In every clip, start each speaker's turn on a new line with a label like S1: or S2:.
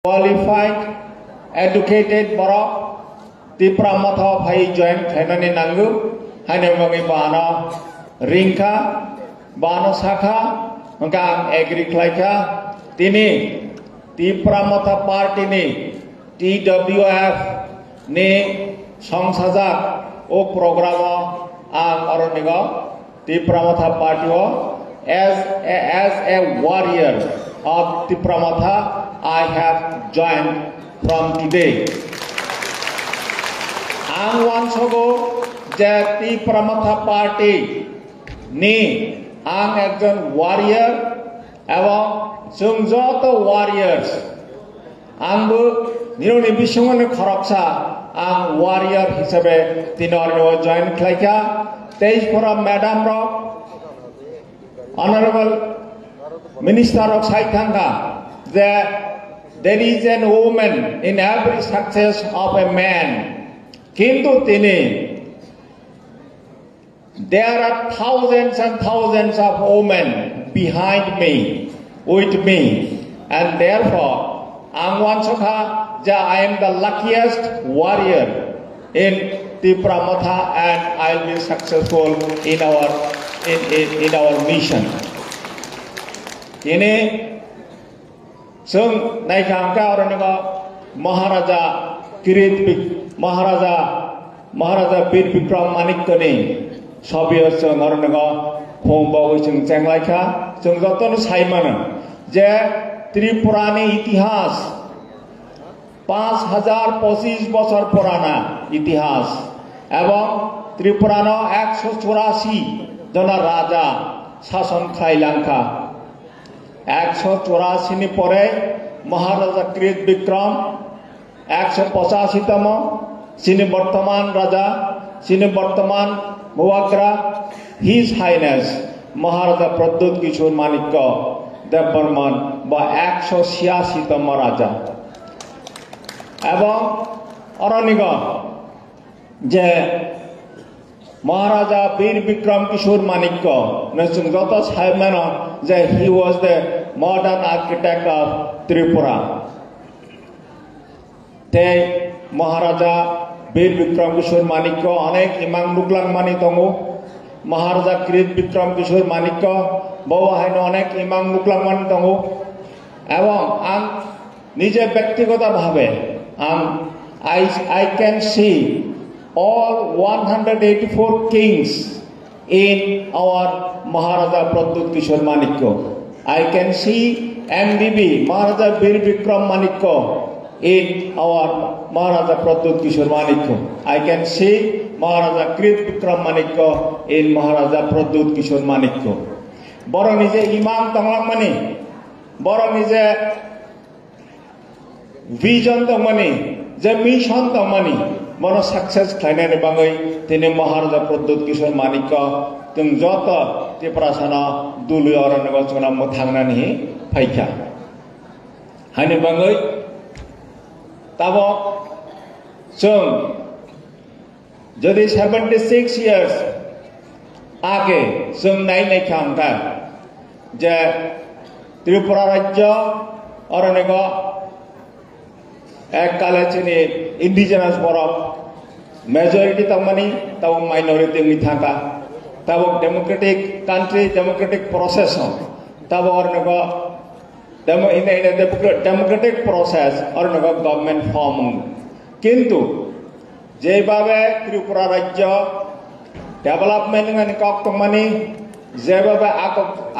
S1: qualified, educated borok tipra matha phai join khainani nangu haine mangi bana ringka bana sakha ngam agriculture tini tipra matha party ni TWF ni songsajak o program ang aronigo tipra matha party o as a warrior of tipra matha I have joined from today. Ang wansogo je tipra matha party ni ang ekjon warrior ebong जों जत warriors आंबो निरनि बिसंगनि खरकसा आं warrior हिसाबै तिनरनो join खालायखा तेजपुरा madam रो honorable minister of Saitanga that there is an woman in every success of a man kintu tini there are thousands and thousands of women behind me with me, and therefore I am the luckiest warrior in Tipra Matha, and I'll be successful in our mission. Ini sung naikangka orangnya Maharaja Maharaja Bir Bikram Manikkoni sabiar sung orangnya khombawi sung cenglaika sung joton saimana যে ত্রিপুরানি ইতিহাস 5025 বছর পুরানা ইতিহাস এবং ত্রিপুরানো 184 জন রাজা শাসন খাইলাঙ্কা 184 নি পরে মহারাজা কৃত বিক্রম 185তম যিনি বর্তমান রাজা যিনি বর্তমান মুওয়াক্রা হিজ হাইনেস মহারাজা প্রদ্যোৎ কিশোর মানিক্য দেববর্মন বা 186তম রাজা এবং অরনিগ যে মহারাজা বীর বিক্রম কিশোর মানিক্য যত সাহেব যে he was the modern architect of Tripura তে মহারাজা বীর বিক্রম কিশোর মানিক্য অনেক ইমাং মুগলাং মানি দङ মহারাজা কৃত বিক্রম কিশোর মানিক্য বাহাইনো অনেক ইমাং মুগলাং মানি দङ এবং আং নিজে ব্যক্তিগতভাবে I can see all 184 kings in our Maharaja Pradyut Kishore Manikya. I can see MBB Maharaja Bir Bikram Manikya in our Maharaja Pradyut Kishore Manikya. I can see Maharaja Krit Bikram Manikya in Maharaja Pradyut Kishore Manikya. Boro nije imam tanglang mani, boro nije vision tangmani, je mission tangmani, mono success khainani bangai tini Maharaja Pradyut Kishore Manikya tung jota ti prasana dulu orang nego chuna mo thangnani phaikha. Hani bangai tabo chung যদি 76 years আগে जों नायनायखांगा যে ত্রিপুরা রাজ্য অরনেগ এককালে চিনি indigenous বরফ majority তমানি তাও minority মিথাকা তাও ডেমোক্রেটিক কান্ট্রি ডেমোক্রেটিক প্রসেস তাও অরনেগ ডেমোক্রেটিক প্রসেস অরনেগ গভর্নমেন্ট ফর্ম কিন্তু যেভাবে ত্রিপুরা রাজ্য ডেভেলপমেন্ট কক তমানি যেভাবে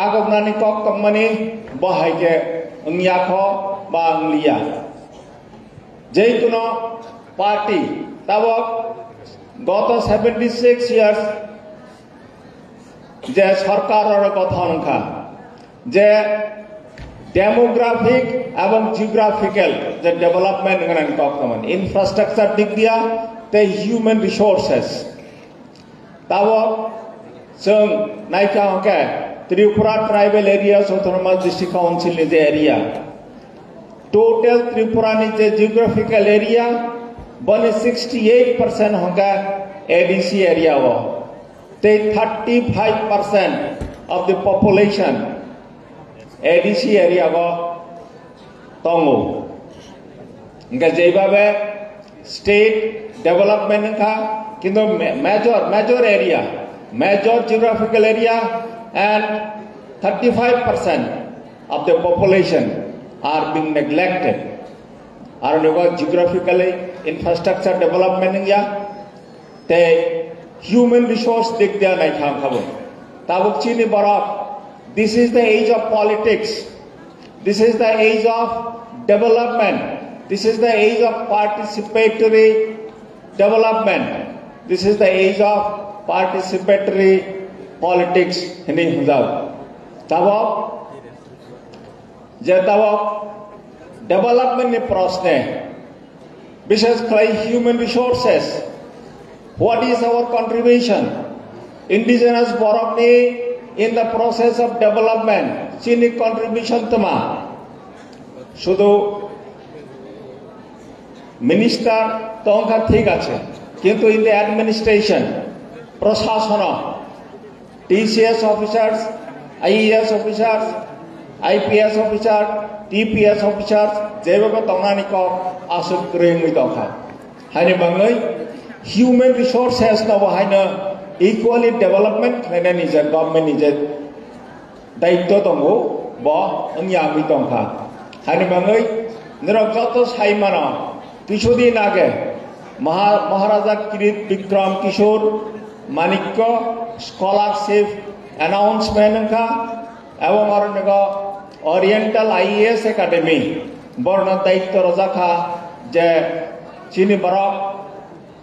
S1: আগমনানি কক তমানি বহাইকে ইয়াখ বা লিয়া যে কোনো পার্টি তাব গত 76 ইয়ার্স যে সরকারের কথা নখা যে ডেমোগ্রাফিক এবং জিওগ্রাফিক্যাল যে ডেভেলপমেন্ট কক তমানি ইনফ্রাস্ট্রাকচার দিক দিয়া the human resources. Tawo जों नायखांगा Tripura tribal areas autonomous district council ni the area. Total Tripura ni the geographical area bone 68% honga ADC area wo. They 35% of the population ADC area wo tongo. Enggak jaibabe state development ka kintu major area, major geographical area, and 35% of the population are being neglected. Are geographically infrastructure development ya te human resource dik dia nai kham khabo tabuk chini barab. This is the age of politics, this is the age of development, this is the age of participatory development, this is the age of participatory politics. Hindi hujau tabuk je tabuk development ni prosne bishes kai human resources. What is our contribution? Indigenous borok ni in the process of development chini contribution tama শুধু minister tongka ঠিক আছে কিন্তু in the administration প্রশাসন TCS officers, IAS officers, IPS officers, TPS officers যেভাবে তংনানি ক আসুক রেঙ্গি দখা হাইনি বাংলাই human resources na haina equally development haina nije government nije daitto tongo bo angyami tongkha haini bangai nirok joto saimana কিছুদিন আগে মহারাজা কিরিট বিক্রম কিশোর Manikya scholarship announcement কা এবং অরণ্য ওরিয়েন্টাল আইএএস একাডেমি বর্ণ দায়িত্ব রাখা যে চিনি বরক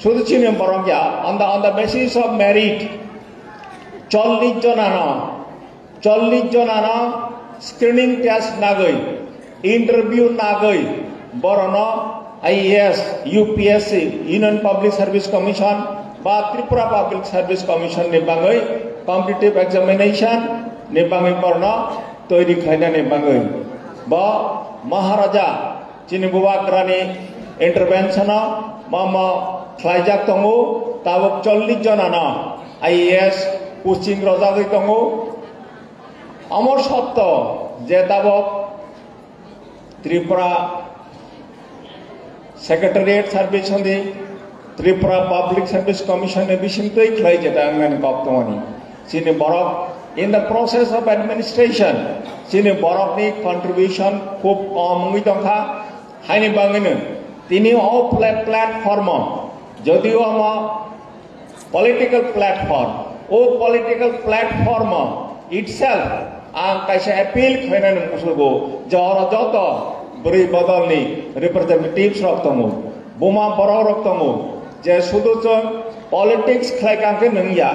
S1: শুধু চিনি বরং on the basis of merit 40 জন আনা স্ক্রিনিং টেস্ট না গই ইন্টারভিউ না গই বরণ IAS UPSC union public service commission বা ত্রিপুরা পাবলিক সার্ভিস কমিশন নি বাঙৈ কম্পিটিটিভ এক্সামিনেশন নি বাঙৈ বরণ তৈরি খাইনা নি বাঙৈ বা মহারাজা চিনি বুবাগ্রানি ইন্টারভেনশন মামা খাইজাক তঙ্গু তাবক 40 জন আনা IAS কোচিং রজাগৈ তঙ্গু আমার সত্য যে তাবক ত্রিপুরা সেক্রেটারিয়েট সার্ভিস হন্দি ত্রিপুরা পাবলিক সার্ভিস কমিশন এ বিশিমতই খাই যেটা আঙ্গান কপ্তমানি চিনি বরক in the process of administration চিনি বরক ni contribution খুব কম দংখা হাইনি বাঙিনো তিনি ও প্ল্যাটফর্ম যদিও আমার পলিটিক্যাল প্ল্যাটফর্ম ও political platform itself ang kaisa appeal khainan musugo jara jot beri badalni representatives rok tongo boma borok rok tongo je sudu chon politics khlaikangke nangya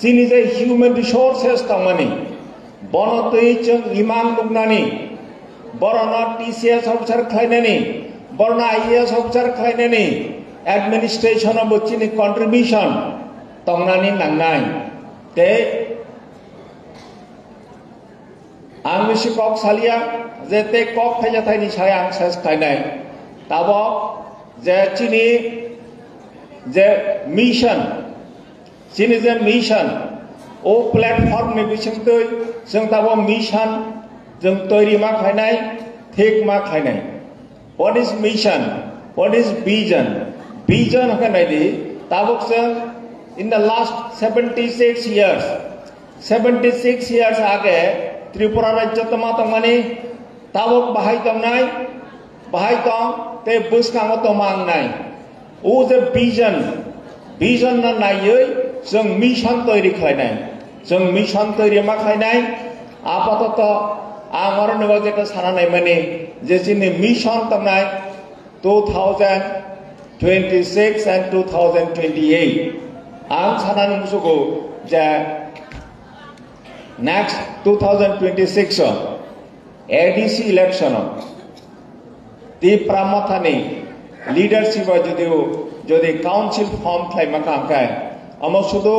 S1: chini je human resources tongmani bonotoi chon imam lugnani borona TCS officer khlainani borna IAS officer khlainani administration of chini contribution tongnani nangnai te ang misi kok salia je te kok thaja thaini sai ang ses thainai tabo je chini je mission o platform ni bisingtoi jeng tabo mission jeng toiri ma khainai thik ma khainai. What is mission? What is vision? Vision khanai di tabok jeng in the last 76 years age Tripura রাজ্য তমা তমানি তাবক বাহাই তম নাই বাহাই তম তে বুসকাম তমাং নাই ও যে vision না নাইयै जों मिशन तैरि खालायनाय जों मिशन तैरि मा खालायनाय आपातत आं अरनबा जेटा सानानाय माने जे जोंनि मिशन तमनाय 2026 and 2028 आं सानानि मुसुगो जे next 2026 ADC election the pramathani leadership jodi council form khlaima kamkai amo sudo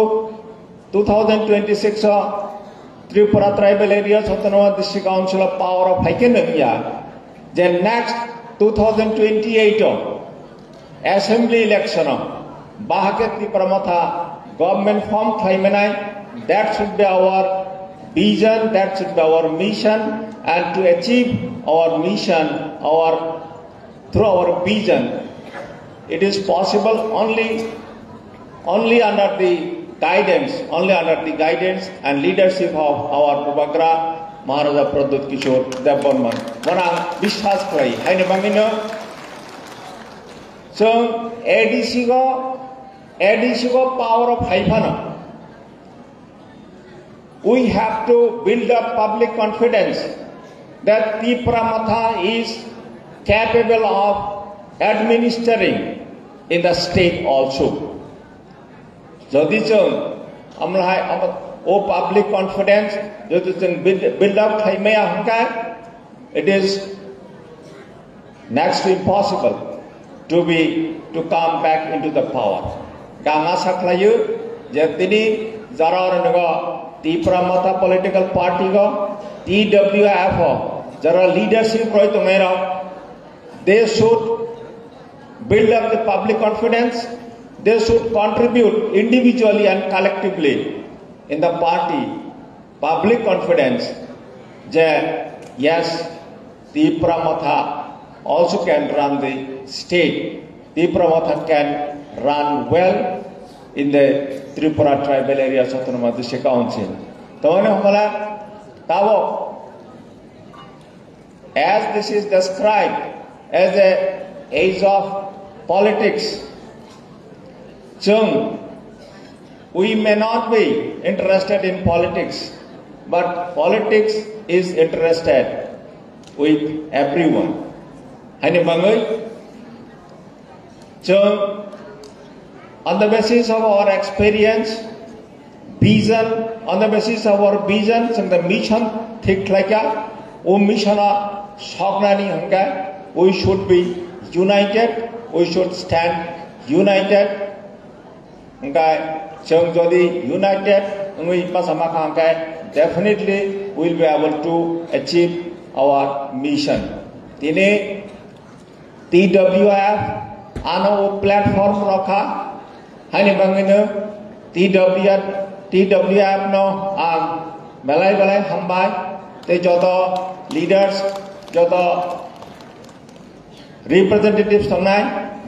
S1: 2026 Tripura tribal areas autonomous district council of power of haikenangya then next 2028 assembly election bahaket the pramatha government form khlaimanai that should be our vision, that should be our mission, and to achieve our mission, our through our vision. It is possible only under the guidance and leadership of our Pubagra Maharaja Pradut Kishore Devbarman. Mana Vishwas Krai, Haine Bangino. So, ADC go power of Haifana. We have to build up public confidence that Tipramatha is capable of administering in the state also. Jadi public confidence build up it is next to impossible to come back into the power. Ganga saklayu jatini zara Tipramatha political party go TWF jara leadership roi tumera they should build up the public confidence. They should contribute individually and collectively in the party public confidence that yes, Tipramatha also can run the state. Tipramatha can run well in the Tripura tribal areas of Autonomous District Council. As this is described as the age of politics, we may not be interested in politics, but politics is interested with everyone. On the basis of our experience, vision, on the basis of our vision, the mission, we should be united, we should stand united. United, definitely we will be able to achieve our mission. Tine TWF ano platform rakha, hani bangino TWF no balai hambai te joto leaders joto representatives tangnai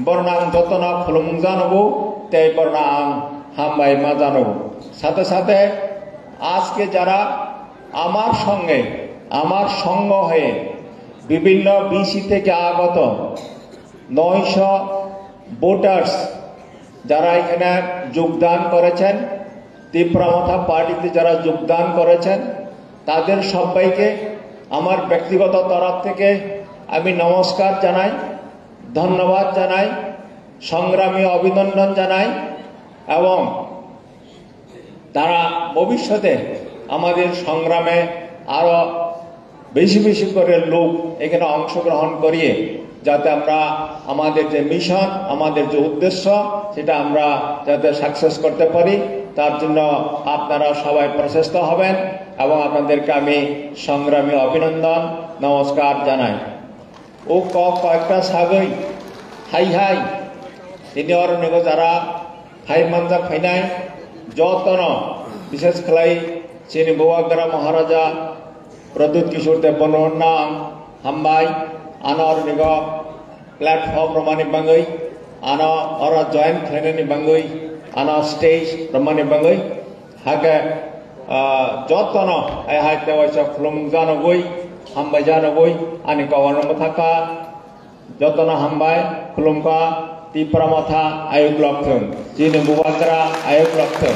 S1: bornang joto na khulumjanobo ते परिणाम हम भाई मजानो साथे साथे आज के जरा आमार संग है विभिन्न बीसी থেকে আগত 900 ভোটারস যারা এখানে যোগদান করেছেন তিপ্রামাথা পার্টিতে যারা যোগদান করেছেন তাদের সবাইকে আমার ব্যক্তিগত তরফ থেকে আমি নমস্কার জানাই ধন্যবাদ জানাই সংগ্রামী অভিনন্দন জানাই এবং তারা ভবিষ্যতে আমাদের সংগ্রামে আরো বেশি করে লোক এখানে অংশগ্রহণ করিয়ে যাতে আমরা আমাদের যে মিশন আমাদের যে উদ্দেশ্য সেটা আমরা যাতে সাকসেস করতে পারি তার জন্য আপনারা সবাই প্রচেষ্ট হবেন এবং আপনাদেরকে আমি সংগ্রামী অভিনন্দন নমস্কার জানাই ও কয়েকটা সাগই high ini orang nego jara hai manjak phainai jotono বিশেষ খালাই চিনি Pubagra Maharaja Pradut Kishore Devbarman nang hambai anor nego platform romani bangai ana ora join khlainani bangai ana stage romani bangai hage jotono ai hai te waisa khulum jano goi hambai jano goi ani kawana mathaka jotono hambai khulum ka Tipramatha Ayuk Lokthon, Chini Pubagra Ayuk Lokthon.